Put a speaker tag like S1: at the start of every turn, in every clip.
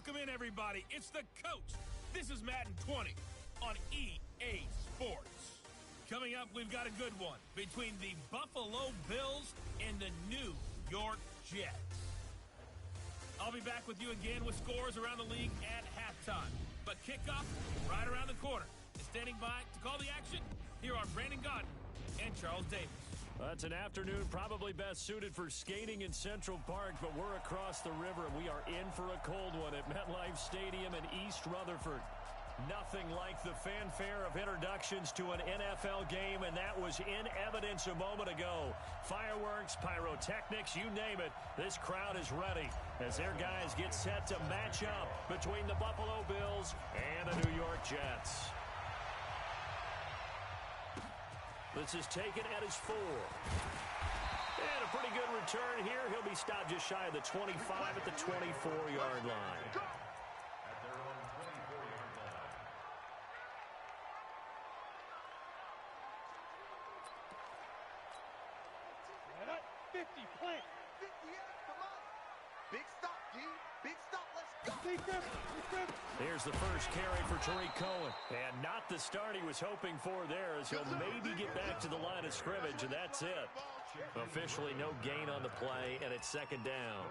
S1: Welcome in, everybody. It's the coach. This is Madden 20 on EA Sports. Coming up, we've got a good one between the Buffalo Bills and the New York Jets. I'll be back with you again with scores around the league at halftime. But kickoff right around the corner. And standing by to call the action, here are Brandon Gaudin and Charles Davis.
S2: It's an afternoon probably best suited for skating in Central Park, but we're across the river, and we are in for a cold one at MetLife Stadium in East Rutherford. Nothing like the fanfare of introductions to an NFL game, and that was in evidence a moment ago. Fireworks, pyrotechnics, you name it, this crowd is ready as their guys get set to match up between the Buffalo Bills and the New York Jets. This is taken at his 4. And a pretty good return here. He'll be stopped just shy of the 25 at the 24-yard line.
S3: At their own 24-yard line.
S4: And at 50, plant.
S5: 50, come on. Big stop, D. Big stop, let's go.
S2: Here's the first carry for Tariq Cohen. And not the start he was hoping for there, as he'll maybe get back to the line of scrimmage, and that's it. Officially no gain on the play, and it's second down.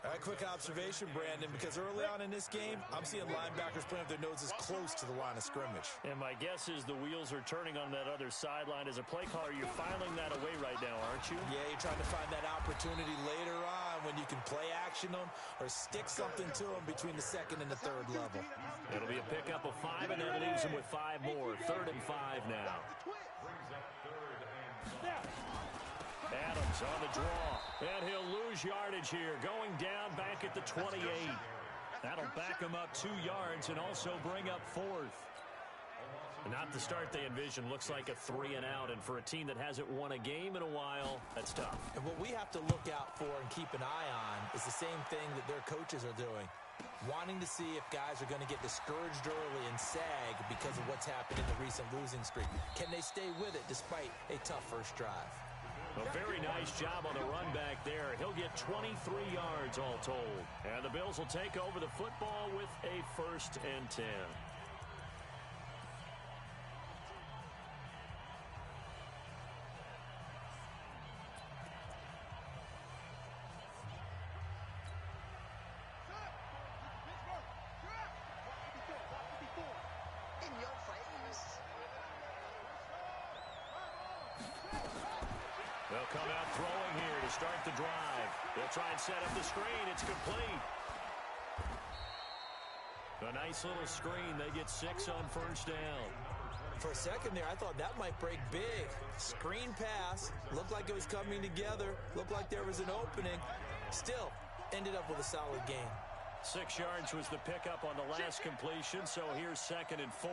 S6: A quick observation, Brandon, because early on in this game, I'm seeing linebackers playing with their noses close to the line of scrimmage.
S2: And my guess is the wheels are turning on that other sideline. As a play caller, you're filing that away right now, aren't you?
S6: Yeah, you're trying to find that opportunity later on when you can play action them or stick something to them between the second and the third level.
S2: It'll be a pickup of 5, and that leaves them with 5 more. 3rd and 5 now.
S3: Brings up 3rd and 5.
S2: Adams on the draw, and he'll lose yardage here, going down back at the 28. That'll back him up 2 yards and also bring up 4th. Not the start they envisioned. Looks like a 3-and-out, and for a team that hasn't won a game in a while, that's tough.
S6: And what we have to look out for and keep an eye on is the same thing that their coaches are doing, wanting to see if guys are going to get discouraged early and sag because of what's happened in the recent losing streak. Can they stay with it despite a tough first drive?
S2: A very nice job on the run back there. He'll get 23 yards all told. And the Bills will take over the football with a 1st and 10.
S5: In your face.
S2: They'll come out throwing here to start the drive. They'll try and set up the screen. It's complete. A nice little screen. They get 6 on 1st down.
S6: For a second there, I thought that might break big. Screen pass. Looked like it was coming together. Looked like there was an opening. Still, ended up with a solid gain.
S2: 6 yards was the pickup on the last completion, so here's 2nd and 4.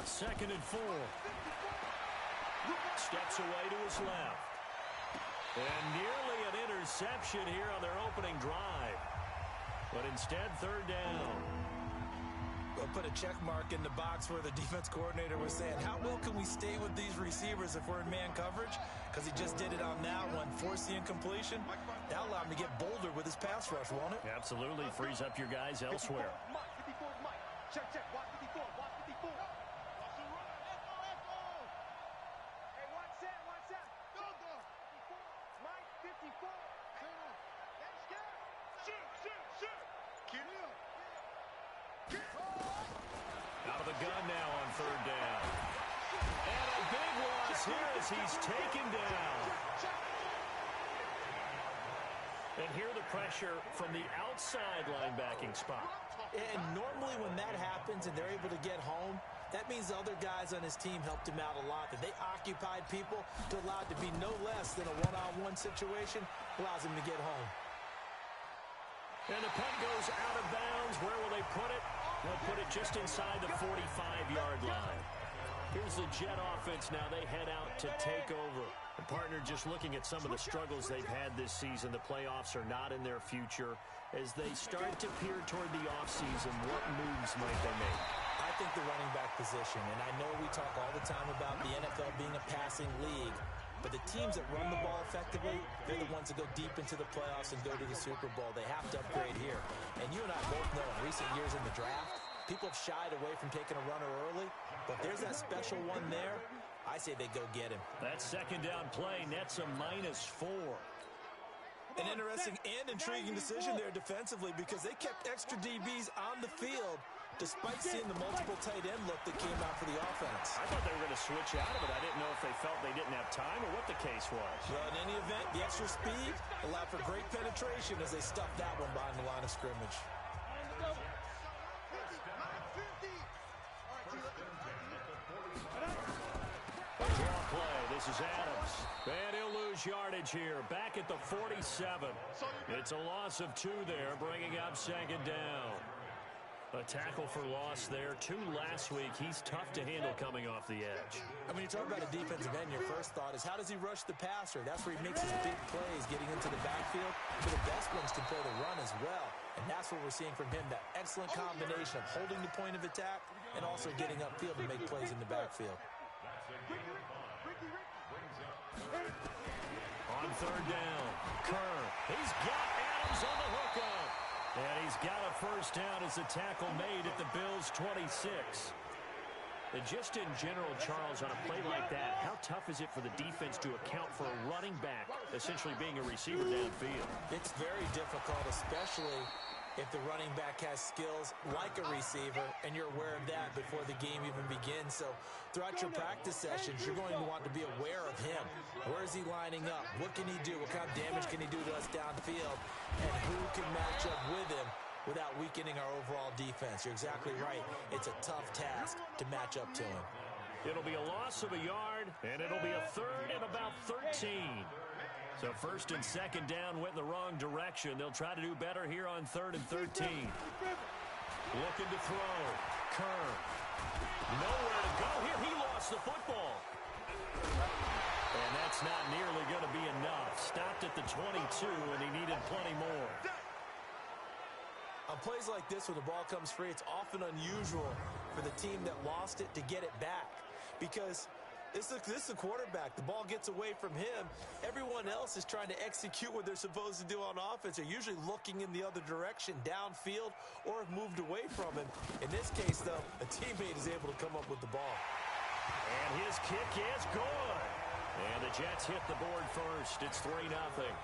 S2: 2nd and 4. Steps away to his left. And nearly an interception here on their opening drive. But instead, 3rd down.
S6: We'll put a check mark in the box where the defense coordinator was saying, how well can we stay with these receivers if we're in man coverage? Because he just did it on that one, forced the incompletion. That allowed him to get bolder with his pass rush, won't it?
S2: Absolutely. Frees up your guys elsewhere.
S4: 54, Mike. Check. Watch 54. Hey, watch that. Go. Mike, 54. Let's go. Shoot. Get him.
S2: Out of the gun now on 3rd down. And a big loss here as he's taken down. And here the pressure from the outside linebacking spot.
S6: And normally when that happens and they're able to get home, that means the other guys on his team helped him out a lot. That they occupied people to allow it to be no less than a one-on-one situation, allows him to get home.
S2: And the punt goes out of bounds. Where will they put it? They'll put it just inside the 45-yard line. Here's the Jet offense now. They head out to take over. The partner just looking at some of the struggles they've had this season. The playoffs are not in their future. As they start to peer toward the offseason, what moves might they make?
S6: I think the running back position, and I know we talk all the time about the NFL being a passing league, but the teams that run the ball effectively, they're the ones that go deep into the playoffs and go to the Super Bowl. They have to upgrade here. And you and I both know in recent years in the draft, people have shied away from taking a runner early, but if there's that special one there, I say they go get him.
S2: That second down play nets a -4.
S6: An interesting and intriguing decision there defensively because they kept extra DBs on the field despite seeing the multiple tight end look that came out for the offense.
S2: I thought they were going to switch out of it. I didn't know if they felt they didn't have time or what the case was.
S6: Well, in any event, the extra speed allowed for great penetration as they stuffed that one behind the line of scrimmage.
S2: Draw play. This is Adams. And he'll lose yardage here. Back at the 47. It's a loss of 2 there, bringing up second down. A tackle for loss there. 2 last week. He's tough to handle coming off the edge.
S6: And when you talk about a defensive end, your first thought is how does he rush the passer? That's where he makes his big plays, getting into the backfield. But the best ones can play the run as well. And that's what we're seeing from him, that excellent combination of holding the point of attack and also getting upfield to make plays in the backfield.
S2: On third down, Kerr. He's got Adams on the hookup. And he's got a first down as the tackle made at the Bills' 26. And just in general, Charles, on a play like that, how tough is it for the defense to account for a running back essentially being a receiver downfield?
S6: It's very difficult, especially if the running back has skills like a receiver, and you're aware of that before the game even begins. So throughout your practice sessions, you're going to want to be aware of him. Where is he lining up? What can he do? What kind of damage can he do to us downfield? And who can match up with him without weakening our overall defense? You're exactly right. It's a tough task to match up to him.
S2: It'll be a loss of a yard, and it'll be a third and about 13. So first and second down went in the wrong direction. They'll try to do better here on 3rd and 13. Looking to throw. Kerr. Nowhere to go here. He lost the football. And that's not nearly going to be enough. Stopped at the 22, and he needed plenty more.
S6: On plays like this where the ball comes free, it's often unusual for the team that lost it to get it back. Because this is the quarterback. The ball gets away from him. Everyone else is trying to execute what they're supposed to do on offense. They're usually looking in the other direction, downfield, or have moved away from him. In this case, though, a teammate is able to come up with the ball.
S2: And his kick is good. And the Jets hit the board first. It's 3-0.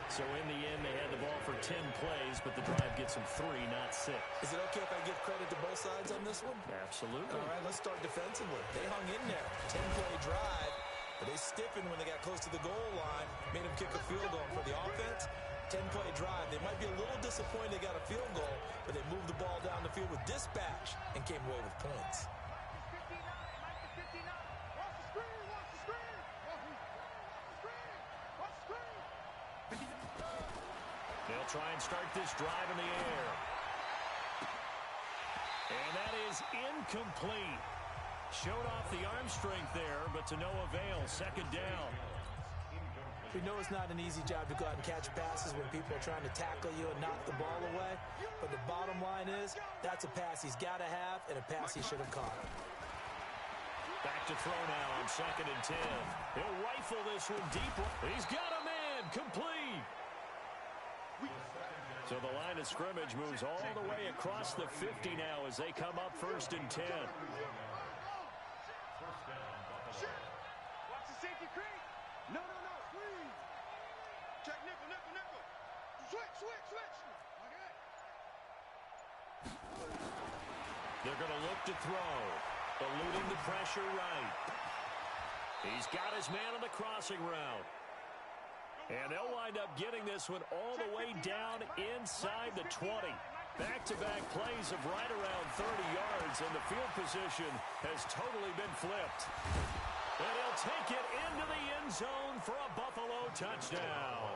S2: So in the end, they had the ball for 10 plays, but the drive gets them 3, not 6.
S6: Is it okay if I give credit to both sides on this one?
S2: Absolutely.
S6: All right, let's start defensively. They hung in there. 10-play drive, but they stiffened when they got close to the goal line, made them kick a field goal. For the offense, 10-play drive. They might be a little disappointed they got a field goal, but they moved the ball down the field with dispatch and came away with points.
S2: They'll try and start this drive in the air. And that is incomplete. Showed off the arm strength there, but to no avail. Second down.
S6: We know it's not an easy job to go out and catch passes when people are trying to tackle you and knock the ball away. But the bottom line is, that's a pass he's got to have and a pass he should have caught.
S2: Back to throw now on 2nd and 10. He'll rifle this one deep. He's got a man. Complete. So the line of scrimmage moves all the way across the 50 now as they come up 1st and 10.
S4: Watch the safety creep. No. Squeeze. Check nickel. Switch. Okay.
S2: They're going to look to throw. Eluding the pressure right. He's got his man on the crossing route. And they'll wind up getting this one all the way down inside the 20. Back-to-back plays of right around 30 yards, and the field position has totally been flipped. And he'll take it into the end zone for a Buffalo touchdown.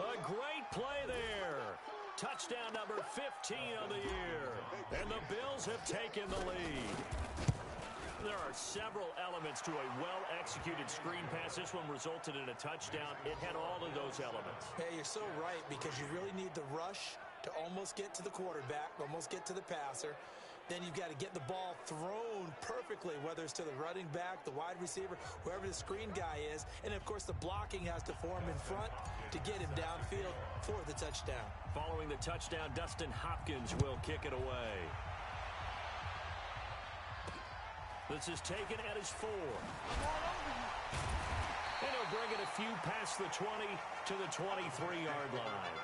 S2: A great play there. Touchdown number 15 of the year. And the Bills have taken the lead. There are several elements to a well-executed screen pass. This one resulted in a touchdown. It had all of those elements.
S6: Hey, you're so right because you really need the rush to almost get to the quarterback, almost get to the passer. then you've got to get the ball thrown perfectly, whether it's to the running back, the wide receiver, whoever the screen guy is. And, of course, the blocking has to form in front to get him downfield for the touchdown.
S2: Following the touchdown, Dustin Hopkins will kick it away. This is taken at his 4. And he'll bring it a few past the 20 to the 23-yard line.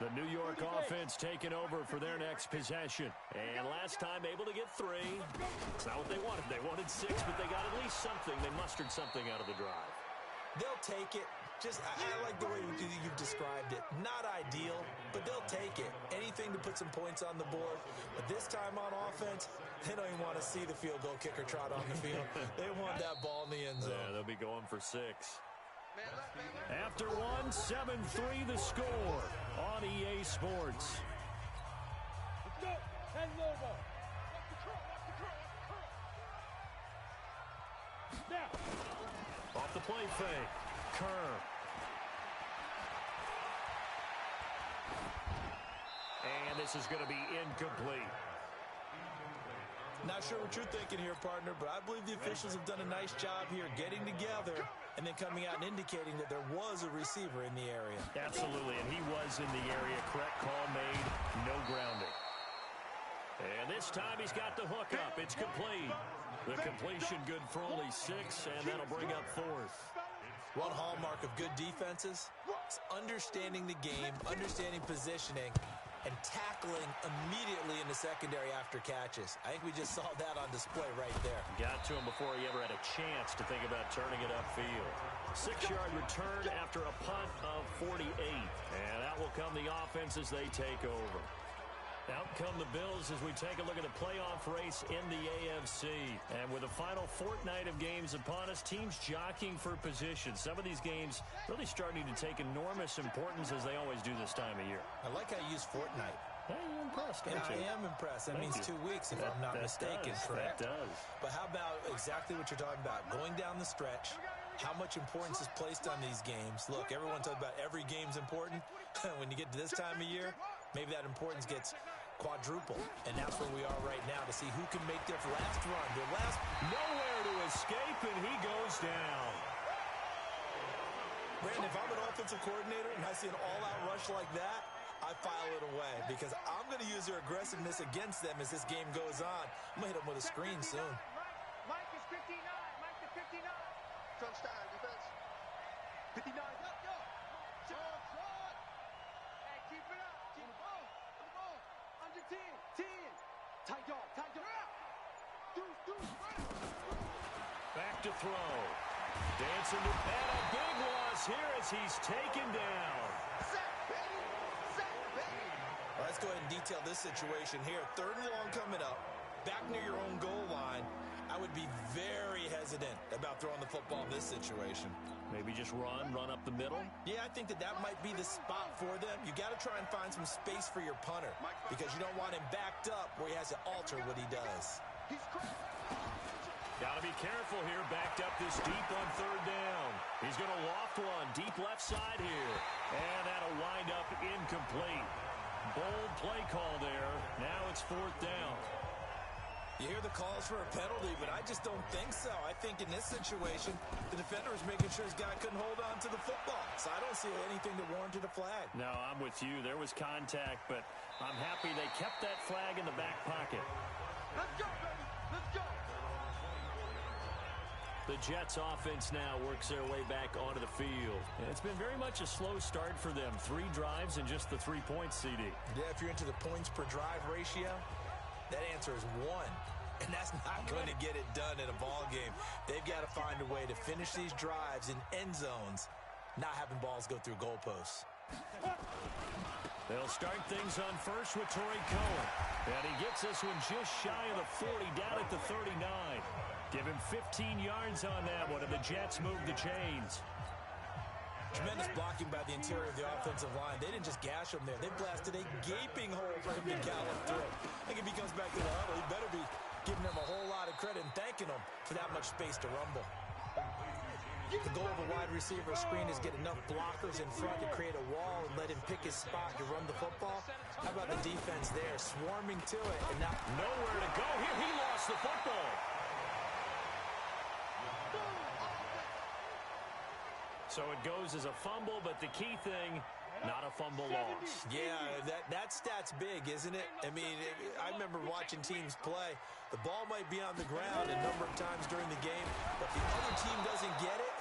S2: The New York offense taking over for their next possession. And last time able to get 3. It's not what they wanted. They wanted 6, but they got at least something. They mustered something out of the drive.
S6: They'll take it. I like the way you've described it. Not ideal, but they'll take it. Anything to put some points on the board. But this time on offense, they don't even want to see the field goal kicker trot on the field. They want that ball in the end zone.
S2: Yeah, they'll be going for 6. After 1, 7-3 the score on EA Sports.
S4: Let's go. And Lobo. Now.
S2: Off the play fake. Kerr. And this is going to be incomplete.
S6: Not sure what you're thinking here, partner, but I believe the officials have done a nice job here getting together and then coming out and indicating that there was a receiver in the area.
S2: Absolutely, and he was in the area. Correct call made. No grounding. And this time he's got the hook up. It's complete. The completion good for only 6, and that'll bring up 4th.
S6: One hallmark of good defenses is understanding the game, understanding positioning, and tackling immediately in the secondary after catches. I think we just saw that on display right there.
S2: Got to him before he ever had a chance to think about turning it upfield. 6-yard return after a punt of 48. And out will come the offense as they take over. Out come the Bills as we take a look at the playoff race in the AFC. And with the final fortnight of games upon us, teams jockeying for position. Some of these games really starting to take enormous importance as they always do this time of year.
S6: I like how you use fortnight.
S2: Hey, you're impressed, aren't
S6: I
S2: you?
S6: am impressed. That means 2 weeks, if I'm not mistaken, correct?
S2: That does.
S6: But how about exactly what you're talking about? Going down the stretch, how much importance is placed on these games. Look, everyone talks about every game's important. When you get to this time of year, maybe that importance gets quadruple. And that's where we are right now to see who can make their last run. Their last
S2: nowhere to escape, and he goes down.
S6: Brandon, if I'm an offensive coordinator and I see an all-out rush like that, I file it away because I'm going to use their aggressiveness against them as this game goes on. I'm going to hit them with a screen soon.
S4: Mike is 59. Mike is 59. Touchdown defense. 59. Let's go. Shot. Hey, keep it up. Keep the ball. Keep the ball. Under 10. 10. Tight dog. Tight dog. Deuce.
S2: Back to throw. Dancing to and a big loss here as he's taken down.
S6: Let's go ahead and detail this situation here. 3rd and long coming up. Back near your own goal line. I would be very hesitant about throwing the football in this situation.
S2: Maybe just run up the middle?
S6: Yeah, I think that might be the spot for them. You got to try and find some space for your punter because you don't want him backed up where he has to alter what he does.
S2: Got to be careful here. Backed up this deep on 3rd down. He's going to loft one deep left side here. And that'll wind up incomplete. Bold play call there. Now it's 4th down.
S6: You hear the calls for a penalty, but I just don't think so. I think in this situation, the defender is making sure his guy couldn't hold on to the football. So I don't see anything that warranted a flag.
S2: No, I'm with you. There was contact, but I'm happy they kept that flag in the back pocket.
S4: Let's go, baby. Let's go.
S2: The Jets offense now works their way back onto the field. And it's been very much a slow start for them. 3 drives and just the 3 points, CD.
S6: Yeah, if you're into the points per drive ratio, that answer is 1. And that's not going to get it done in a ball game. They've got to find a way to finish these drives in end zones, not having balls go through goalposts.
S2: They'll start things on first with Torrey Cohen. And he gets this one just shy of the 40, down at the 39. Give him 15 yards on that one, and the Jets move the chains.
S6: Tremendous blocking by the interior of the offensive line. They didn't just gash him there. They blasted a gaping hole for him to gallop through. I think if he comes back to the huddle, he better be giving them a whole lot of credit and thanking them for that much space to rumble. The goal of a wide receiver screen is get enough blockers in front to create a wall and let him pick his spot to run the football. How about the defense there, swarming to it, and now
S2: nowhere to go. Here he lost the football. So it goes as a fumble, but the key thing, not a fumble loss.
S6: Yeah, that stat's big, isn't it? I mean, I remember watching teams play. The ball might be on the ground a number of times during the game, but if the other team doesn't get it,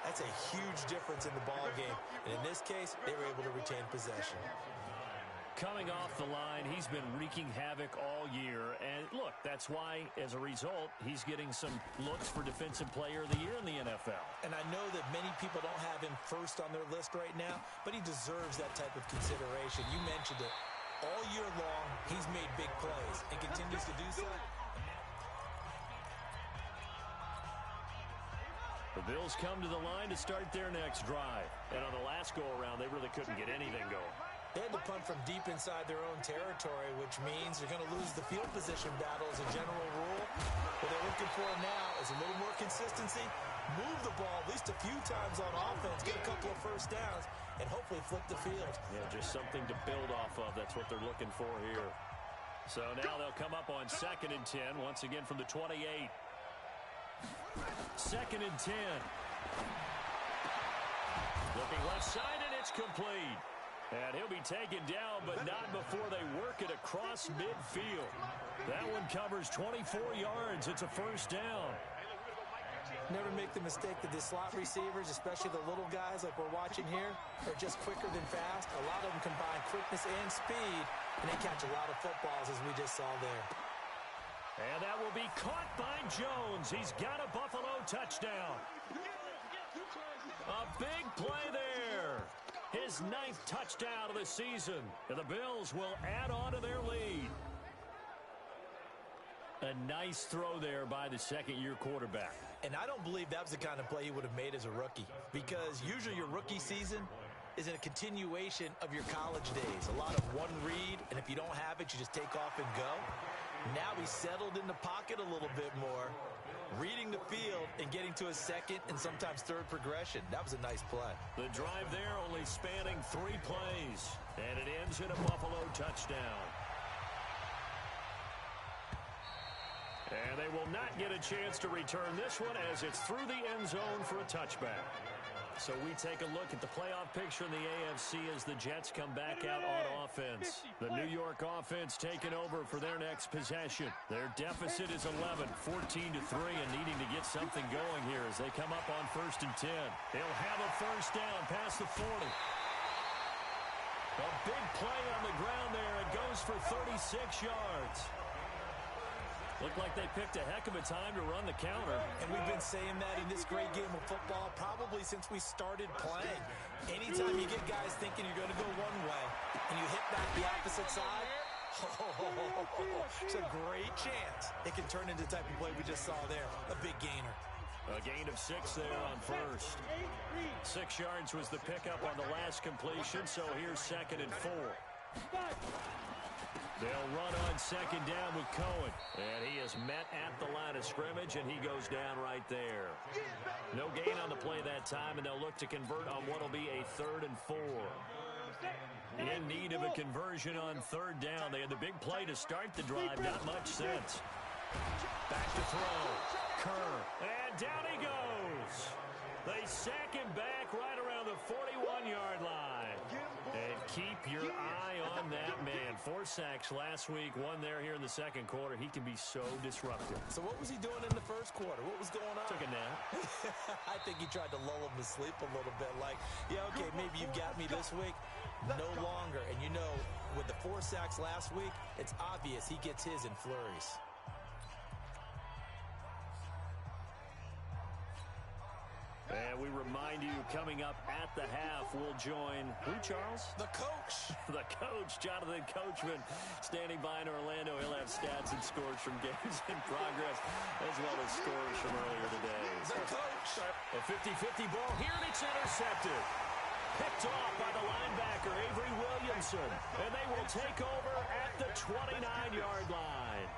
S6: that's a huge difference in the ball game. And in this case, they were able to retain possession.
S2: Coming off the line, he's been wreaking havoc all year. And look, that's why, as a result, he's getting some looks for Defensive Player of the Year in the NFL.
S6: And I know that many people don't have him first on their list right now, but he deserves that type of consideration. You mentioned it. All year long, he's made big plays and continues to do so.
S2: The Bills come to the line to start their next drive. And on the last go-around, they really couldn't get anything going.
S6: They had to punt from deep inside their own territory, which means they're going to lose the field position battle as a general rule. What they're looking for now is a little more consistency, move the ball at least a few times on offense, get a couple of first downs, and hopefully flip the field.
S2: Yeah, just something to build off of. That's what they're looking for here. So now they'll come up on 2nd and 10, once again from the 28. 2nd and 10. Looking left side, and it's complete. And he'll be taken down, but not before they work it across midfield. That one covers 24 yards. It's a first down.
S6: Never make the mistake that the slot receivers, especially the little guys like we're watching here, are just quicker than fast. A lot of them combine quickness and speed, and they catch a lot of footballs, as we just saw there.
S2: And that will be caught by Jones. He's got a Buffalo touchdown. A big play there. His 9th touchdown of the season. And the Bills will add on to their lead. A nice throw there by the second-year quarterback.
S6: And I don't believe that was the kind of play he would have made as a rookie, because usually your rookie season is a continuation of your college days. A lot of one read, and if you don't have it, you just take off and go. Now he's settled in the pocket a little bit more, reading the field and getting to a second and sometimes third progression. That was a nice play.
S2: The drive there only spanning 3 plays, and it ends in a Buffalo touchdown. And they will not get a chance to return this one as it's through the end zone for a touchback. So we take a look at the playoff picture in the AFC as the Jets come back out on offense. The New York offense taking over for their next possession. Their deficit is 11, 14-3, and needing to get something going here as they come up on 1st and 10. They'll have a first down past the 40. A big play on the ground there. It goes for 36 yards. Looked like they picked a heck of a time to run the counter.
S6: And we've been saying that in this great game of football probably since we started playing. Anytime you get guys thinking you're going to go one way and you hit back the opposite side, it's a great chance it can turn into the type of play we just saw there. A big gainer.
S2: A gain of 6 there on first. 6 yards was the pickup on the last completion, so here's 2nd and 4. They'll run on 2nd down with Cohen. And he is met at the line of scrimmage, and he goes down right there. No gain on the play that time, and they'll look to convert on what will be a 3rd and 4. In need of a conversion on 3rd down. They had the big play to start the drive. Not much sense. Back to throw. Kerr. And down he goes. They sack him back right around the 41-yard line. And keep your eye on that man. 4 sacks last week, 1 there here in the second quarter. He can be so disruptive.
S6: So what was he doing in the first quarter? What was going on?
S2: Took a nap.
S6: I think he tried to lull him to sleep a little bit. Like, yeah, okay, maybe you've got me this week. No longer. And you know, with the 4 sacks last week, it's obvious he gets his in flurries.
S2: And we remind you, coming up at the half, we'll join, who, Charles?
S6: The coach.
S2: The coach, Jonathan Coachman, standing by in Orlando. He'll have stats and scores from games in progress, as well as scores from earlier today.
S6: The coach.
S2: A 50-50 ball here, and it's intercepted. Picked off by the linebacker, Avery Williamson. And they will take over at the 29-yard line.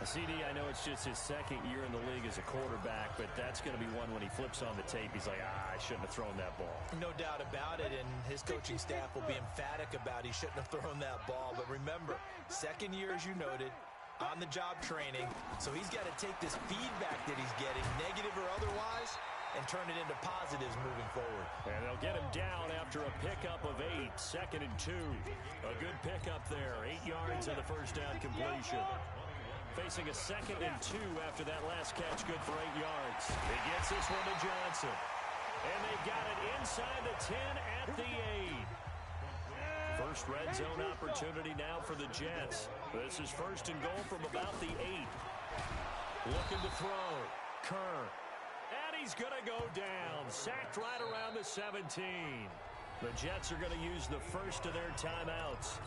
S2: CD, I know it's just his second year in the league as a quarterback, but that's going to be one when he flips on the tape. He's like, I shouldn't have thrown that ball.
S6: No doubt about it, and his coaching staff will be emphatic about he shouldn't have thrown that ball. But remember, second year, as you noted, on-the-job training, so he's got to take this feedback that he's getting, negative or otherwise, and turn it into positives moving forward.
S2: And they'll get him down after a pickup of 8, 2nd and 2. A good pickup there, 8 yards on the first down completion. Facing a 2nd and 2 after that last catch, good for 8 yards. He gets this one to Johnson. And they've got it inside the 10 at the 8. First red zone opportunity now for the Jets. This is 1st and goal from about the 8. Looking to throw. Kerr. And he's going to go down. Sacked right around the 17. The Jets are going to use the first of their timeouts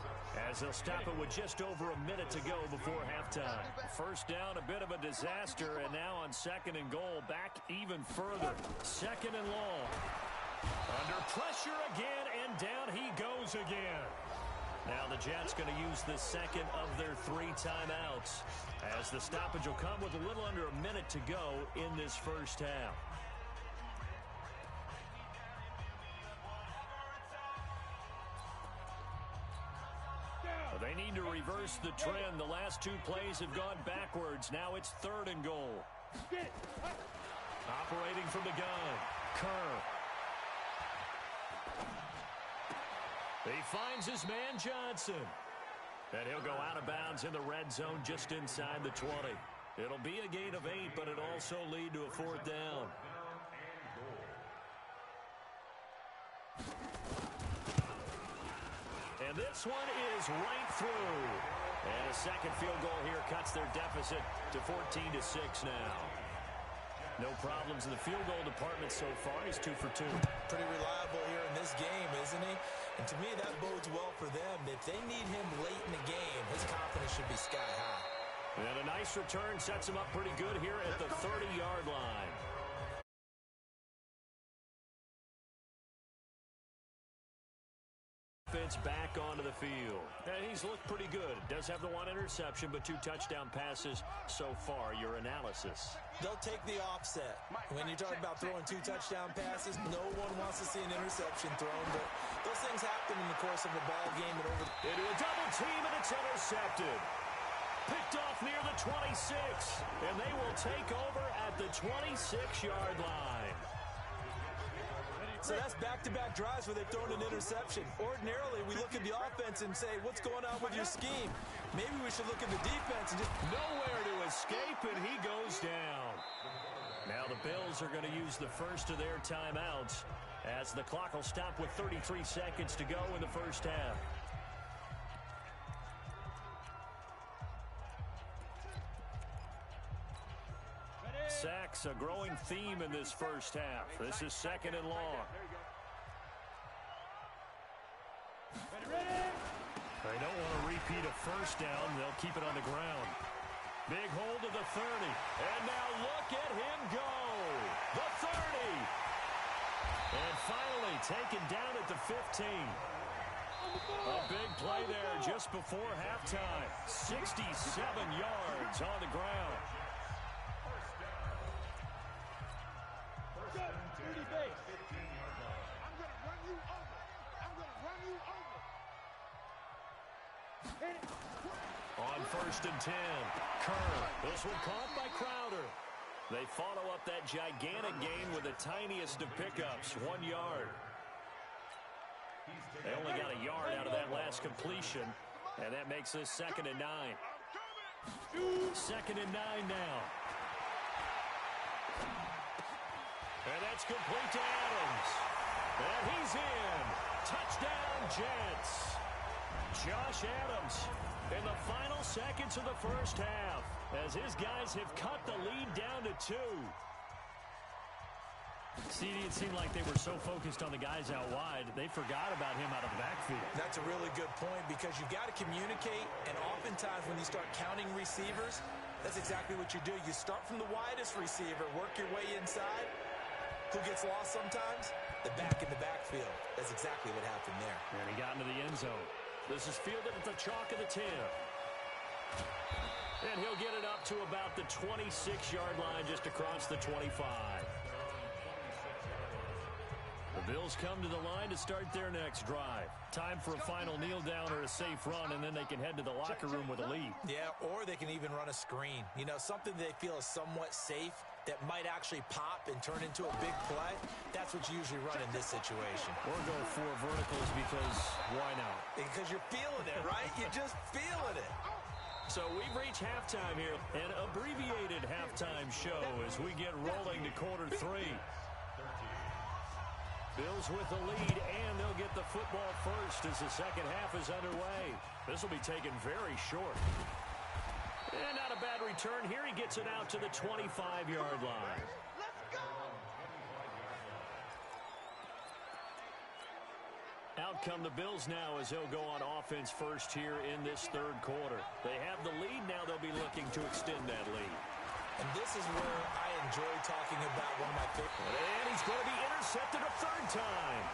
S2: as they'll stop it with just over a minute to go before halftime. First down, a bit of a disaster, and now on 2nd and goal, back even further. 2nd and long. Under pressure again, and down he goes again. Now the Jets going to use the second of their 3 timeouts as the stoppage will come with a little under a minute to go in this first half. They need to reverse the trend. The last 2 plays have gone backwards. Now it's 3rd and goal. Operating from the gun. Kerr. He finds his man Johnson. And he'll go out of bounds in the red zone just inside the 20. It'll be a gain of 8, but it'll also lead to a 4th down. And this one is right through. And a second field goal here cuts their deficit to 14-6 now. No problems in the field goal department so far. He's 2 for 2.
S6: Pretty reliable here in this game, isn't he? And to me, that bodes well for them. If they need him late in the game, his confidence should be sky high.
S2: And a nice return sets him up pretty good here at the 30-yard line. Back onto the field. And he's looked pretty good. Does have the 1 interception, but 2 touchdown passes so far. Your analysis.
S6: They'll take the offset. When you talk about throwing 2 touchdown passes, no one wants to see an interception thrown, but those things happen in the course of a ball game. And over
S2: into a double team, and it's intercepted. Picked off near the 26, and they will take over at the 26-yard line.
S6: So that's back-to-back drives where they've thrown an interception. Ordinarily, we look at the offense and say, what's going on with your scheme? Maybe we should look at the defense and just...
S2: Nowhere to escape, and he goes down. Now the Bills are going to use the first of their timeouts as the clock will stop with 33 seconds to go in the first half. Sacks, a growing theme in this first half. This is 2nd and long. They don't want to repeat a first down. They'll keep it on the ground. Big hold of the 30. And now look at him go. The 30. And finally taken down at the 15. A big play there just before halftime. 67 yards on the ground. On 1st and 10, Kerr. This one caught by Crowder. They follow up that gigantic gain with the tiniest of pickups, 1 yard. They only got a yard out of that last completion, and that makes this 2nd and 9. 2nd and 9 now. And that's complete to Adams. And he's in. Touchdown, Jets. Josh Adams in the final seconds of the first half as his guys have cut the lead down to 2. CD, it seemed like they were so focused on the guys out wide, they forgot about him out of the backfield.
S6: That's a really good point because you've got to communicate, and oftentimes when you start counting receivers, that's exactly what you do. You start from the widest receiver, work your way inside. Who gets lost sometimes? The back in the backfield. That's exactly what happened there.
S2: And he got into the end zone. This is fielded at the chalk of the 10. And he'll get it up to about the 26-yard line just across the 25. The Bills come to the line to start their next drive. Time for a final kneel down or a safe run, and then they can head to the locker room with a lead.
S6: Yeah, or they can even run a screen. You know, something they feel is somewhat safe that might actually pop and turn into a big play. That's what you usually run in this situation.
S2: Or go for verticals because why not?
S6: Because you're feeling it, right? You're just feeling it.
S2: So we've reached halftime here, an abbreviated halftime show as we get rolling to quarter 3. Bills with the lead, and they'll get the football first as the second half is underway. This will be taken very short. And not a bad return here. He gets it out to the 25-yard line.
S4: Let's go!
S2: Out come the Bills now as they'll go on offense first here in this third quarter. They have the lead. Now they'll be looking to extend that lead.
S6: And this is where I enjoy talking about one of my favorite.
S2: And he's going to be intercepted a third time.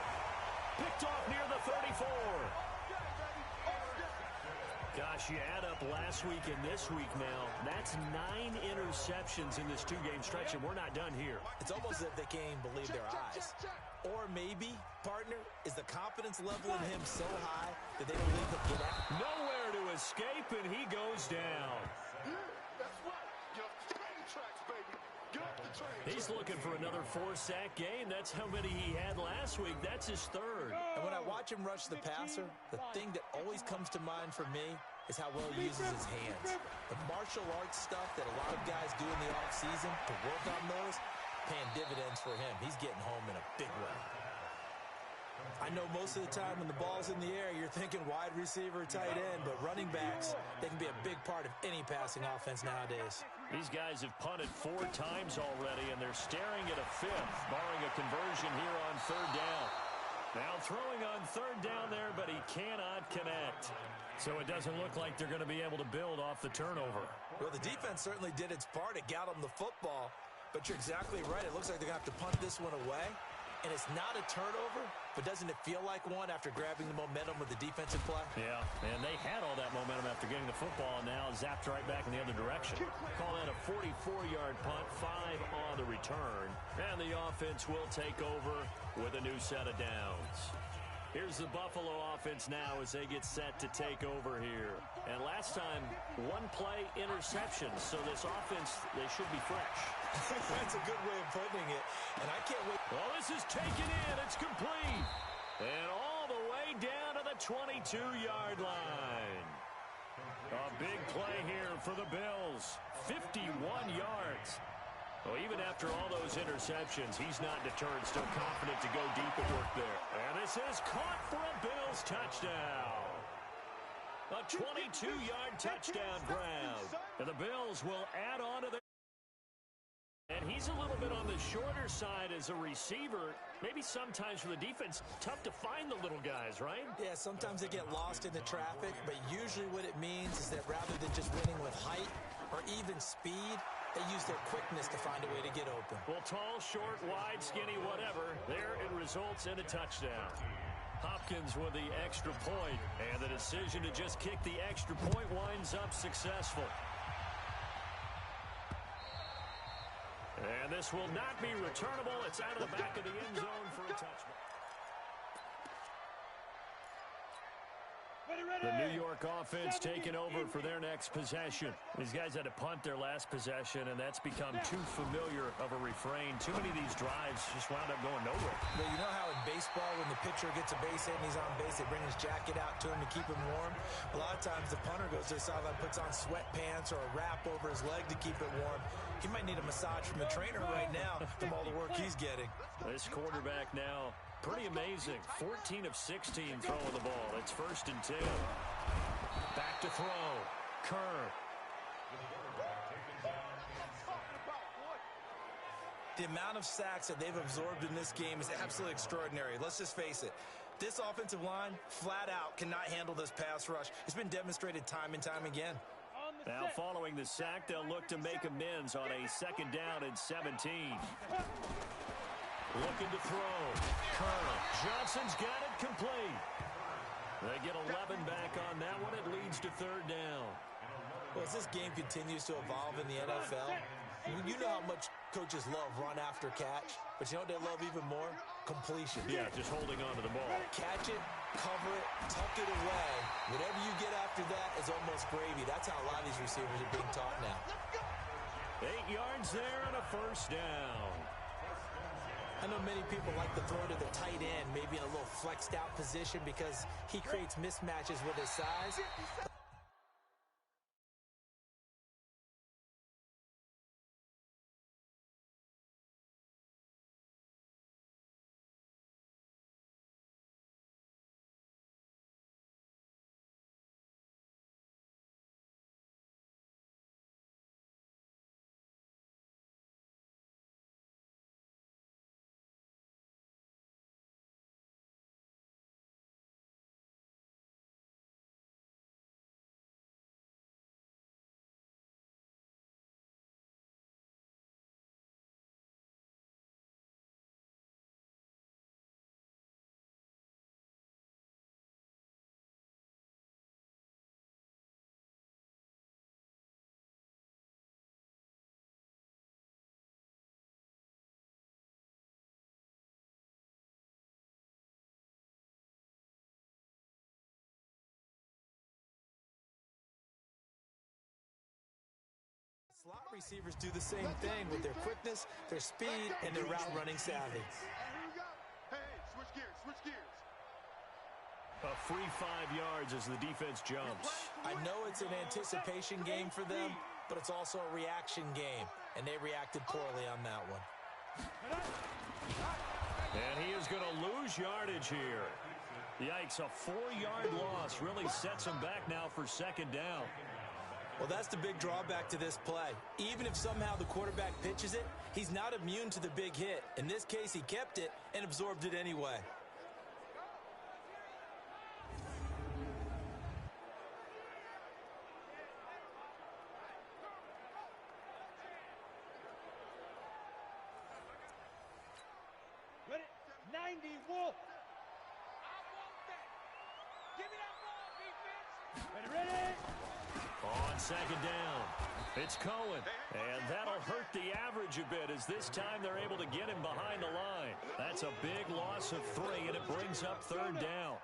S2: Picked off near the 34. Gosh, you add up last week and this week now. That's 9 interceptions in this two-game stretch, and we're not done here.
S6: It's almost as if they can't even believe their eyes. Or maybe, partner, is the confidence level in him so high that they believe he'll get out.
S2: Nowhere to escape, and he goes down.
S4: That's right. Get off the train tracks, baby. Get off the train tracks.
S2: He's looking for another 4-sack game. That's how many he had last week. That's his third.
S6: And when I watch him rush the passer, the thing that always comes to mind for me is how well he uses his hands. The martial arts stuff that a lot of guys do in the offseason to work on those, paying dividends for him. He's getting home in a big way. I know most of the time when the ball's in the air, you're thinking wide receiver, tight end, but running backs, they can be a big part of any passing offense nowadays.
S2: These guys have punted 4 times already, and they're staring at a 5th, barring a conversion here on third down. Now throwing on third down there, but he cannot connect. So it doesn't look like they're going to be able to build off the turnover.
S6: Well, the defense certainly did its part. It got them the football, but you're exactly right. It looks like they're going to have to punt this one away. And it's not a turnover, but doesn't it feel like one after grabbing the momentum with the defensive play?
S2: Yeah, and they had all that momentum after getting the football, and now zapped right back in the other direction. Call that a 44-yard punt, 5 on the return. And the offense will take over with a new set of downs. Here's the Buffalo offense now as they get set to take over here. And last time, 1-play interception, so this offense, they should be fresh.
S6: That's a good way of putting it, and I can't wait.
S2: Well, this is taken in. It's complete. And all the way down to the 22-yard line. A big play here for the Bills. 51 yards. Well, even after all those interceptions, he's not deterred, still confident to go deep at work there. And this is caught for a Bills touchdown. A 22-yard touchdown grab. And the Bills will add on to the... And he's a little bit on the shorter side as a receiver. Maybe sometimes for the defense, tough to find the little guys, right?
S6: Yeah, sometimes they get lost in the traffic, but usually what it means is that rather than just winning with height or even speed, they use their quickness to find a way to get open.
S2: Well, tall, short, wide, skinny, whatever, there it results in a touchdown. Hopkins with the extra point, and the decision to just kick the extra point winds up successful. And this will not be returnable. It's out of the back of the end zone for a touchdown. The New York offense taking over for their next possession. These guys had to punt their last possession, and that's become too familiar of a refrain. Too many of these drives just wound up going nowhere.
S6: Well, you know how in baseball, when the pitcher gets a base hit and he's on base, they bring his jacket out to him to keep him warm? A lot of times the punter goes to the sideline, puts on sweatpants or a wrap over his leg to keep it warm. He might need a massage from the trainer right now from all the work he's getting.
S2: This quarterback now, pretty amazing. 14 of 16 throwing the ball. It's 1st and 10. Back to throw. Kerr.
S6: The amount of sacks that they've absorbed in this game is absolutely extraordinary. Let's just face it. This offensive line, flat out, cannot handle this pass rush. It's been demonstrated time and time again.
S2: Now following the sack, they'll look to make amends on a 2nd down and 17. Looking to throw. Kerr. Johnson's got it complete. They get 11 back on that one. It leads to 3rd down.
S6: Well, as this game continues to evolve in the NFL, you know how much coaches love run after catch, but you know what they love even more? Completion.
S2: Yeah, just holding on to the ball.
S6: Catch it, cover it, tuck it away. Whatever you get after that is almost gravy. That's how a lot of these receivers are being taught now.
S2: 8 yards there and a first down.
S6: I know many people like to throw to the tight end, maybe in a little flexed out position because he creates mismatches with his size. Slot receivers do the same thing with their quickness, their speed, and their route running savvy.
S4: Hey, switch gears, switch gears.
S2: A free 5 yards as the defense jumps.
S6: I know it's an anticipation game for them, but it's also a reaction game, and they reacted poorly on that one.
S2: And he is going to lose yardage here. Yikes, a 4-yard loss really sets him back now for second down.
S6: Well, that's the big drawback to this play. Even if somehow the quarterback pitches it, he's not immune to the big hit. In this case, he kept it and absorbed it anyway.
S4: Ready? 90, Wolf. I want that. Give me that ball, defense. Ready?
S2: On second down, it's Cohen. And that'll hurt the average a bit as this time they're able to get him behind the line. That's a big loss of 3, and it brings up third down.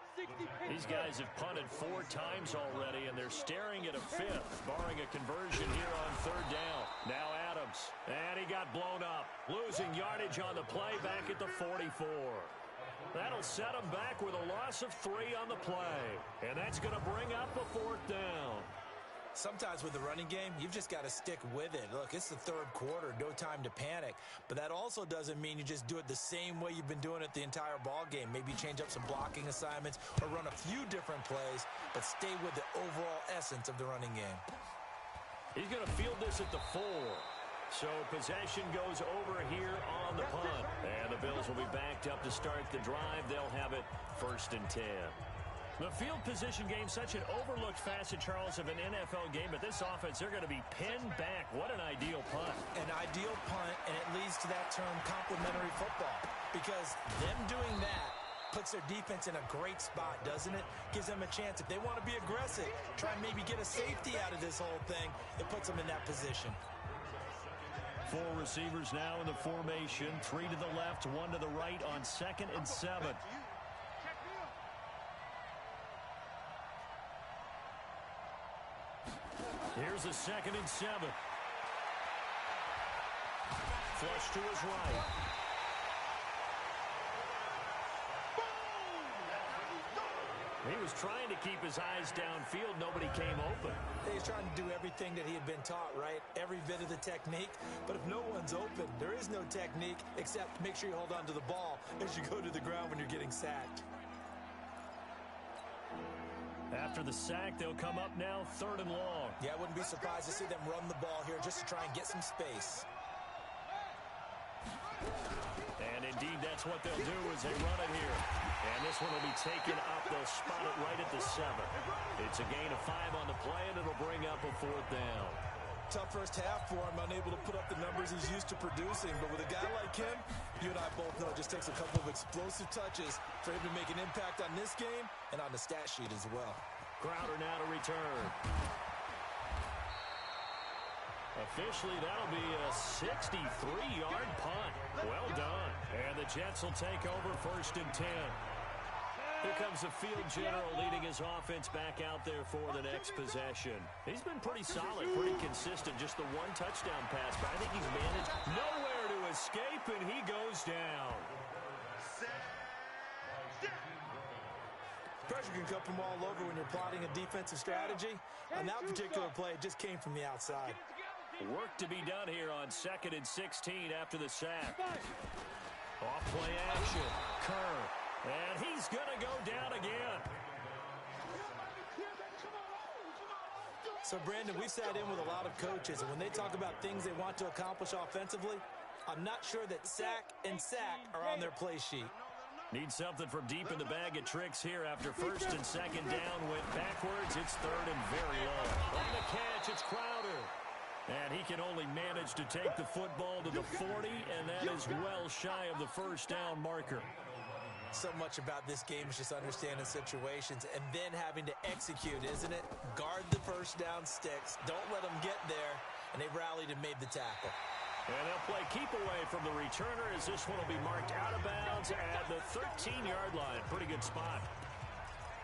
S2: These guys have punted 4 times already, and they're staring at a 5th, barring a conversion here on third down. Now Adams, and he got blown up. Losing yardage on the play back at the 44. That'll set him back with a loss of 3 on the play, and that's going to bring up a 4th down.
S6: Sometimes with the running game, you've just got to stick with it. Look, it's the third quarter, no time to panic. But that also doesn't mean you just do it the same way you've been doing it the entire ball game. Maybe change up some blocking assignments or run a few different plays, but stay with the overall essence of the running game.
S2: He's going to field this at the 4. So possession goes over here on the punt. And the Bills will be backed up to start the drive. They'll have it 1st and 10. The field position game, such an overlooked facet, Charles, of an NFL game. But this offense, they're going to be pinned back. What an ideal punt.
S6: An ideal punt, and it leads to that term complementary football. Because them doing that puts their defense in a great spot, doesn't it? Gives them a chance. If they want to be aggressive, try and maybe get a safety out of this whole thing, it puts them in that position.
S2: 4 receivers now in the formation. 3 to the left, 1 to the right on 2nd and 7. Here's a 2nd and 7. Flush to his right. He was trying to keep his eyes downfield. Nobody came open.
S6: He's trying to do everything that he had been taught, right? Every bit of the technique. But if no one's open, there is no technique except make sure you hold on to the ball as you go to the ground when you're getting sacked.
S2: After the sack, they'll come up now 3rd and long.
S6: Yeah, I wouldn't be surprised to see them run the ball here just to try and get some space.
S2: And indeed, that's what they'll do as they run it here. And this one will be taken up. They'll spot it right at the 7. It's a gain of 5 on the play, and it'll bring up a 4th down.
S6: Tough first half for him, unable to put up the numbers he's used to producing. But with a guy like him, you and I both know it just takes a couple of explosive touches for him to make an impact on this game and on the stat sheet as well.
S2: Crowder now to return. Officially, that'll be a 63-yard punt. Well done. And the Jets will take over 1st and 10. Here comes the field general leading his offense back out there for the next possession. He's been pretty solid, pretty consistent. Just the one touchdown pass, but I think he's managed nowhere to escape, and he goes down.
S6: Pressure can come from all over when you're plotting a defensive strategy. On that particular play, it just came from the outside.
S2: Work to be done here on 2nd and 16 after the sack. Off play action. Kerr. And he's going to go down again.
S6: So, Brandon, we've sat in with a lot of coaches, and when they talk about things they want to accomplish offensively, I'm not sure that sack and sack are on their play sheet.
S2: Need something from deep in the bag of tricks here after 1st and 2nd down went backwards. It's 3rd and very low. On the catch, it's Crowder. And he can only manage to take the football to the 40, and that is well shy of the 1st down marker.
S6: So much about this game is just understanding situations and then having to execute, isn't it? Guard the 1st down sticks. Don't let them get there. And they rallied and made the tackle.
S2: And they'll play keep away from the returner as this one will be marked out of bounds at the 13-yard line. Pretty good spot.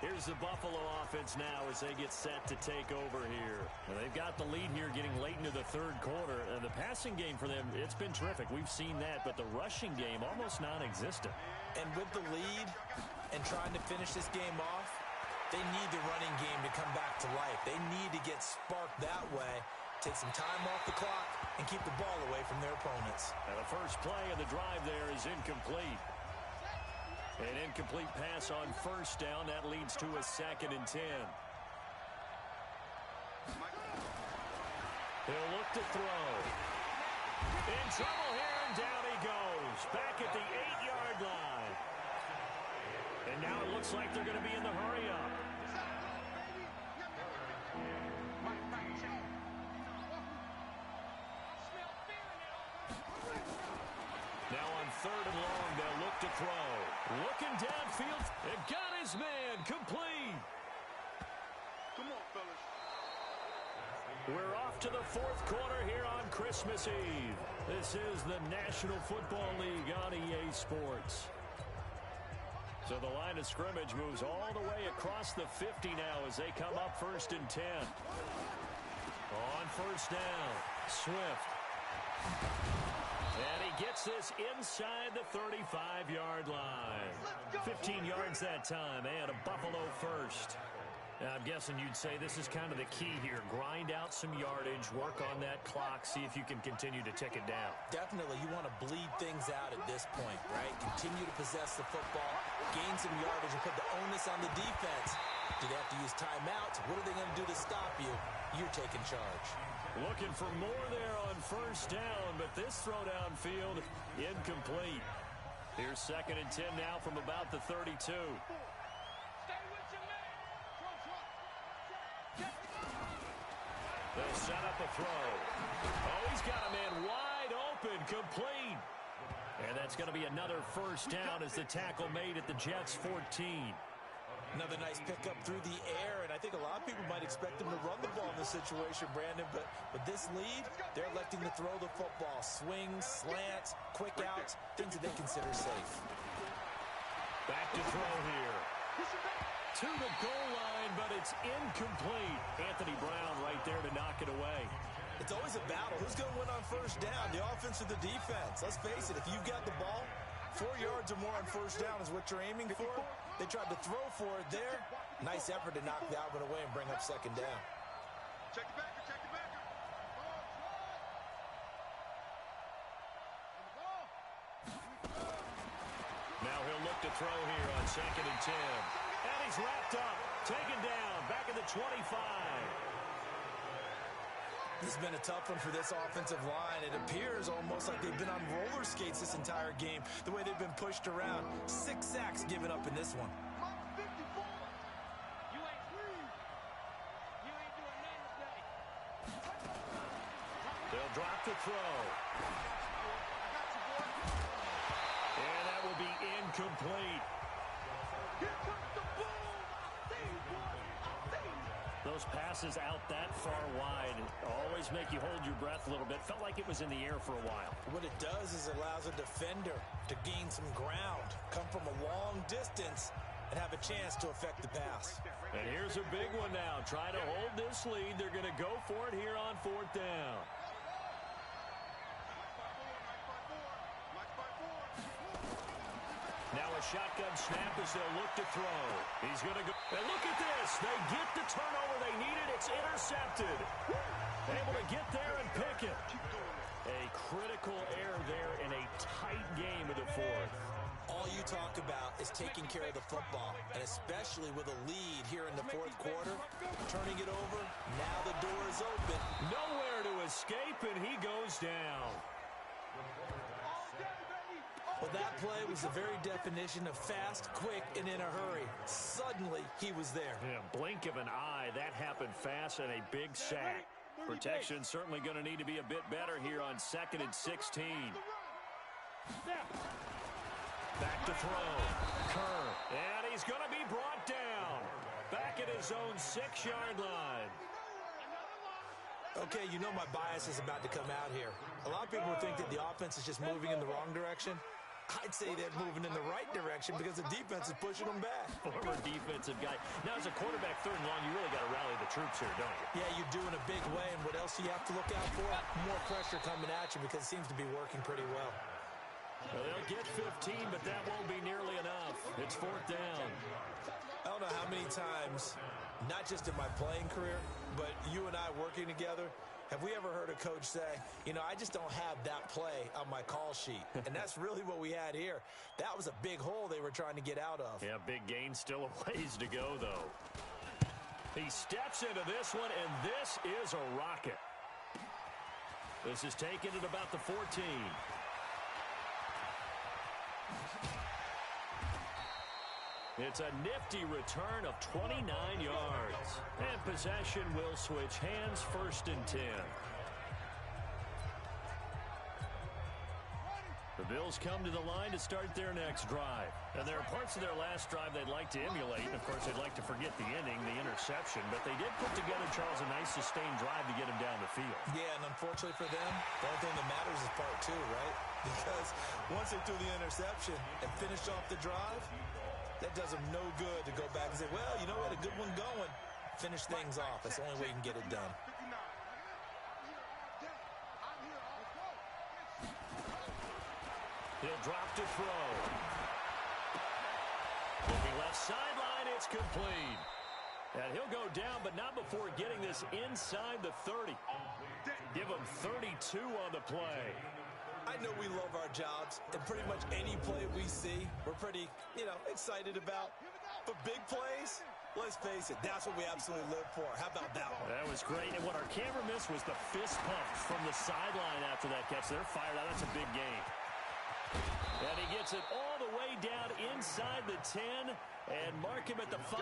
S2: Here's the Buffalo offense now as they get set to take over here. And they've got the lead here getting late into the 3rd quarter. And the passing game for them, it's been terrific. We've seen that. But the rushing game, almost non-existent.
S6: And with the lead and trying to finish this game off, they need the running game to come back to life. They need to get sparked that way, take some time off the clock, and keep the ball away from their opponents.
S2: And the first play of the drive there is incomplete. An incomplete pass on 1st down. That leads to a 2nd and 10. He'll look to throw. In trouble here, and down he goes. Back at the 8-yard line. And now it looks like they're going to be in the hurry-up. Now on 3rd and long, they'll look to throw. Looking downfield. It got his man. Complete.
S4: Come on, fellas.
S2: We're off to the 4th quarter here on Christmas Eve. This is the National Football League on EA Sports. So the line of scrimmage moves all the way across the 50 now as they come up 1st and 10. On 1st down, Swift. And he gets this inside the 35-yard line. 15 yards that time, and a Buffalo first. Now, I'm guessing you'd say this is kind of the key here. Grind out some yardage, work on that clock, see if you can continue to tick it down.
S6: Definitely, you want to bleed things out at this point, right? Continue to possess the football, gain some yardage, and put the onus on the defense. Do they have to use timeouts? What are they going to do to stop you? You're taking charge.
S2: Looking for more there on 1st down, but this throw downfield incomplete. Here's 2nd and 10 now from about the 32. They'll set up a throw. Oh, he's got a man wide open, complete. And that's going to be another 1st down as the tackle made at the Jets' 14.
S6: Another nice pickup through the air, and I think a lot of people might expect them to run the ball in this situation, Brandon, but with this lead, they're electing to throw the football. Swings, slants, quick outs, things that they consider safe.
S2: Back to throw here. To the goal line, but it's incomplete. Anthony Brown right there to knock it away.
S6: It's always a battle. Who's going to win on 1st down, the offense or the defense? Let's face it, if you've got the ball, 4 yards or more on 1st down is what you're aiming for. They tried to throw for it there. Nice effort to knock Dalvin away and bring up 2nd down.
S4: Check the backer, check the backer.
S2: Now he'll look to throw here on 2nd and 10. And he's wrapped up, taken down, back at the 25.
S6: This has been a tough one for this offensive line. It appears almost like they've been on roller skates this entire game, the way they've been pushed around. 6 sacks given up in this one.
S2: They'll drop the throw. And that will be incomplete. Those passes out that far wide always make you hold your breath a little bit. Felt like it was in the air for a while.
S6: What it does is it allows a defender to gain some ground, come from a long distance, and have a chance to affect the pass.
S2: And here's a big one now. Trying to hold this lead. They're going to go for it here on 4th down. Now a shotgun snap as they'll look to throw. He's going to go. And look at this. They get the turnover they needed. It's intercepted. Able to get there and pick it. A critical error there in a tight game of the 4th.
S6: All you talk about is taking care of the football, and especially with a lead here in the 4th quarter, turning it over, now the door is open.
S2: Nowhere to escape, and he goes down.
S6: Well, that play was the very definition of fast, quick, and in a hurry. Suddenly, he was there.
S2: Yeah, blink of an eye. That happened fast and a big sack. Protection certainly going to need to be a bit better here on 2nd and 16. Back to throw. Kerr. And he's going to be brought down. Back at his own 6-yard line.
S6: Okay, you know my bias is about to come out here. A lot of people would think that the offense is just moving in the wrong direction. I'd say they're moving in the right direction because the defense is pushing them back.
S2: Former defensive guy. Now, as a quarterback 3rd and long, you really got to rally the troops here, don't you?
S6: Yeah, you do in a big way. And what else do you have to look out for? More pressure coming at you because it seems to be working pretty well.
S2: Well, they'll get 15, but that won't be nearly enough. It's 4th down.
S6: I don't know how many times, not just in my playing career, but you and I working together, have we ever heard a coach say, you know, I just don't have that play on my call sheet. And that's really what we had here. That was a big hole they were trying to get out of.
S2: Yeah, big gain, still a ways to go, though. He steps into this one, and this is a rocket. This is taken at about the 14. It's a nifty return of 29 yards. And possession will switch hands, 1st and 10. The Bills come to the line to start their next drive. And there are parts of their last drive they'd like to emulate. Of course, they'd like to forget the inning, the interception. But they did put together, Charles, a nice sustained drive to get him down the field.
S6: Yeah, and unfortunately for them, the only thing that matters is part 2, right? Because once they threw the interception and finished off the drive, that does them no good to go back and say, well, you know, we had a good one going. Finish things off. That's the only way you can get it done.
S2: He'll drop to throw. Looking left sideline, it's complete. And he'll go down, but not before getting this inside the 30. Give him 32 on the play.
S6: I know we love our jobs, and pretty much any play we see, we're pretty, excited about. But big plays, let's face it, that's what we absolutely live for. How about that one?
S2: That was great. And what our camera missed was the fist pump from the sideline after that catch. They're fired out. That's a big game. And he gets it all the way down inside the 10 and mark him at the 5.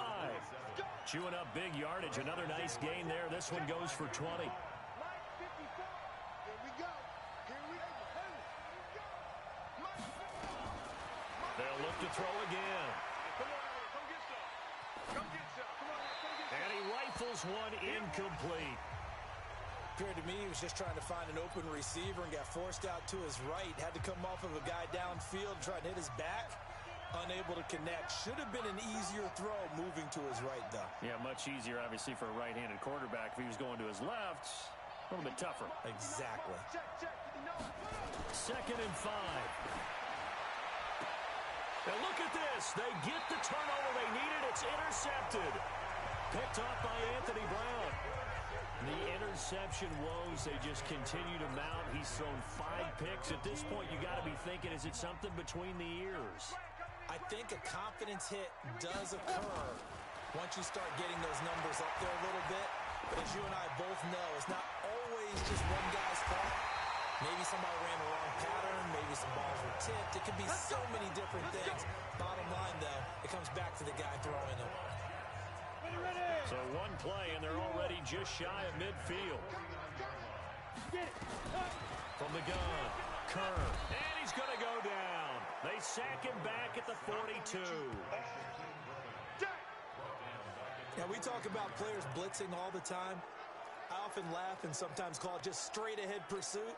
S2: Chewing up big yardage. Another nice gain there. This one goes for 20. They'll look to throw again. And he rifles one incomplete.
S6: Appeared to me he was just trying to find an open receiver and got forced out to his right. Had to come off of a guy downfield, trying to hit his back. Unable to connect. Should have been an easier throw moving to his right, though.
S2: Yeah, much easier, obviously, for a right-handed quarterback. If he was going to his left, a little bit tougher.
S6: Exactly.
S2: 2nd and 5. And look at this. They get the turnover they needed. It's intercepted. Picked off by Anthony Brown. The interception woes, they just continue to mount. He's thrown 5 picks. At this point, you got to be thinking, is it something between the ears?
S6: I think a confidence hit does occur once you start getting those numbers up there a little bit. But as you and I both know, it's not always just one guy's fault. Maybe somebody ran the wrong pattern. Maybe some balls were tipped. It could be so many different things. Bottom line, though, it comes back to the guy throwing them.
S2: So one play, and they're already just shy of midfield. From the gun, Kerr. And he's going to go down. They sack him back at the 42.
S6: Now, we talk about players blitzing all the time. I often laugh and sometimes call it just straight-ahead pursuit.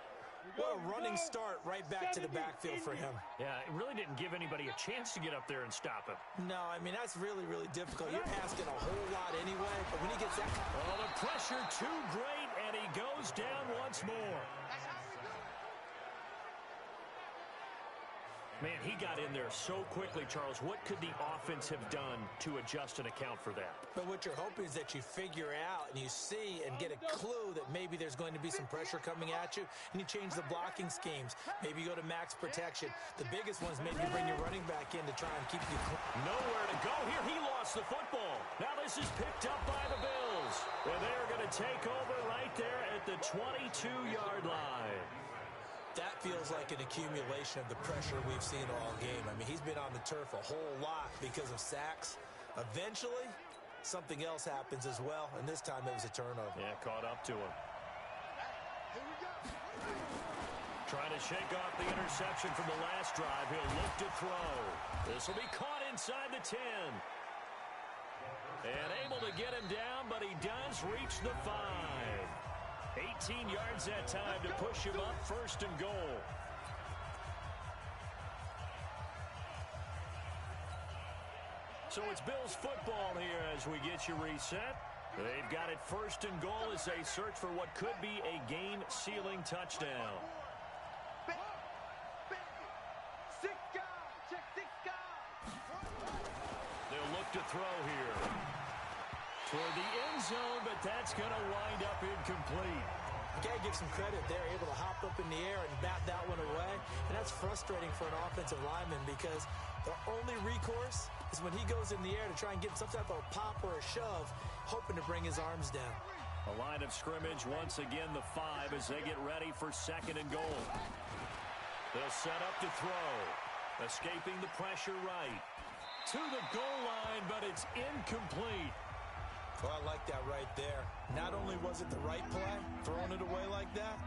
S6: What a running start right back to the backfield for him.
S2: Yeah, it really didn't give anybody a chance to get up there and stop him.
S6: No, I mean, that's really, really difficult. You're asking a whole lot anyway, but when he gets that...
S2: Oh, the pressure too great, and he goes down once more. Man, he got in there so quickly, Charles. What could the offense have done to adjust and account for that?
S6: But what you're hoping is that you figure out and you see and get a clue that maybe there's going to be some pressure coming at you, and you change the blocking schemes. Maybe you go to max protection. The biggest one is maybe bring your running back in to try and keep you...
S2: Nowhere to go here. He lost the football. Now this is picked up by the Bills. And they're going to take over right there at the 22-yard line.
S6: That feels like an accumulation of the pressure we've seen all game. I mean, he's been on the turf a whole lot because of sacks. Eventually, something else happens as well, and this time it was a turnover.
S2: Yeah, caught up to him. Trying to shake off the interception from the last drive. He'll look to throw. This will be caught inside the 10. And able to get him down, but he does reach the 5. 18 yards that time to push him up, first and goal. So it's Bills football here as we get you reset. They've got it first and goal as they search for what could be a game-sealing touchdown. They'll look to throw here. Toward the end zone, but that's going to wind up incomplete.
S6: You got to give some credit. They're able to hop up in the air and bat that one away. And that's frustrating for an offensive lineman because the only recourse is when he goes in the air to try and get some type of pop or a shove, hoping to bring his arms down.
S2: A line of scrimmage, once again the 5 as they get ready for second and goal. They'll set up to throw. Escaping the pressure right. To the goal line, but it's incomplete.
S6: Well, I like that right there. Not only was it the right play, throwing it away like that,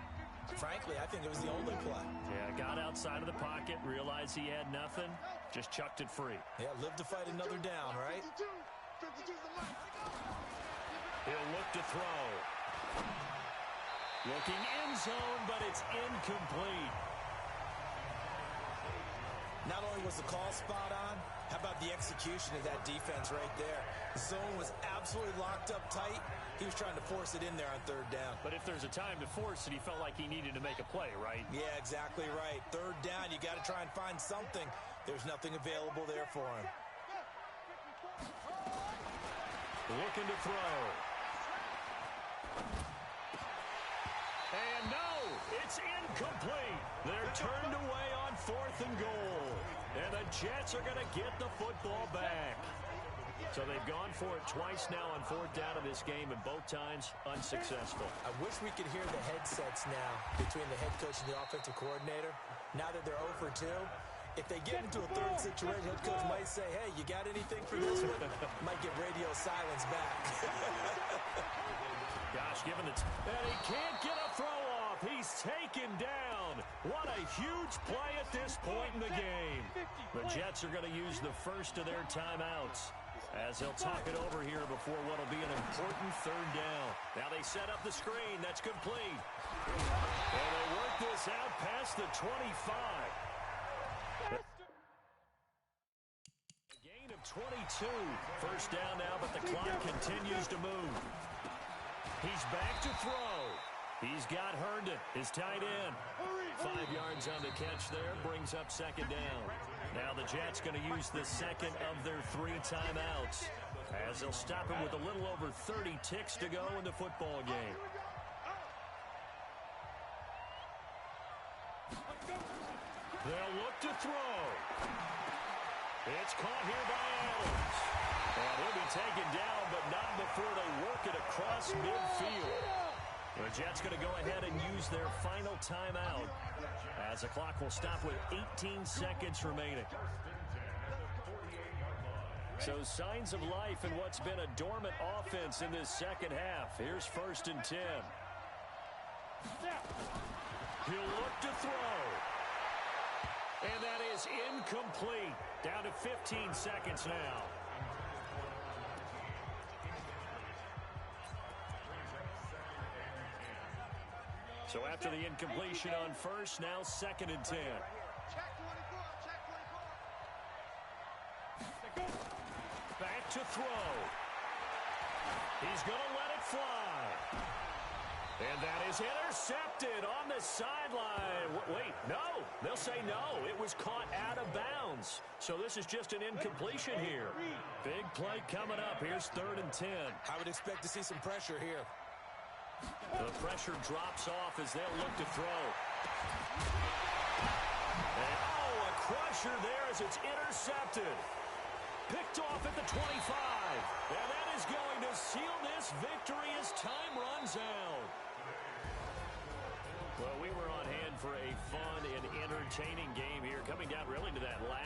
S6: frankly, I think it was the only play.
S2: Yeah, got outside of the pocket, realized he had nothing, just chucked it free.
S6: Yeah, live to fight another down, right?
S2: He'll look to throw. Looking end zone, but it's incomplete.
S6: Not only was the call spot on, how about the execution of that defense right there? The zone was absolutely locked up tight. He was trying to force it in there on third down.
S2: But if there's a time to force it, he felt like he needed to make a play, right?
S6: Yeah, exactly right. Third down, you got to try and find something. There's nothing available there for him.
S2: Looking to throw. And no, it's incomplete. They're turned away on fourth and goal. And the Jets are going to get the football back. So they've gone for it twice now on fourth down in this game, and both times unsuccessful.
S6: I wish we could hear the headsets now between the head coach and the offensive coordinator. Now that they're 0 for 2, if they get into a third situation, head coach might say, hey, you got anything for this one? Might get radio silence back.
S2: Gosh, given the... and he can't get a throw off. He's taken down. What a huge play at this point in the game. The Jets are going to use the first of their timeouts as they'll talk it over here before what will be an important third down. Now they set up the screen. That's complete. And they work this out past the 25. A gain of 22. First down now, but the clock continues to move. He's back to throw. He's got Herndon, his tight end. 5 yards on the catch there, brings up second down. Now the Jets going to use the second of their 3 timeouts as they'll stop him with a little over 30 ticks to go in the football game. They'll look to throw. It's caught here by Adams. And he'll be taken down, but not before they work it across midfield. The Jets going to go ahead and use their final timeout as the clock will stop with 18 seconds remaining. So signs of life in what's been a dormant offense in this second half. Here's first and 10. He'll look to throw. And that is incomplete. Down to 15 seconds now. after the incompletion on first. Now 2nd and 10.
S4: Check 24, check 24.
S2: Back to throw. He's going to let it fly. And that is intercepted on the sideline. Wait, no. They'll say no. It was caught out of bounds. So this is just an incompletion here. Big play coming up. Here's 3rd and 10.
S6: I would expect to see some pressure here.
S2: The pressure drops off as they'll look to throw. And, a crusher there as it's intercepted. Picked off at the 25. And that is going to seal this victory as time runs out. Well, we were on hand for a fun and entertaining game here, coming down really to that last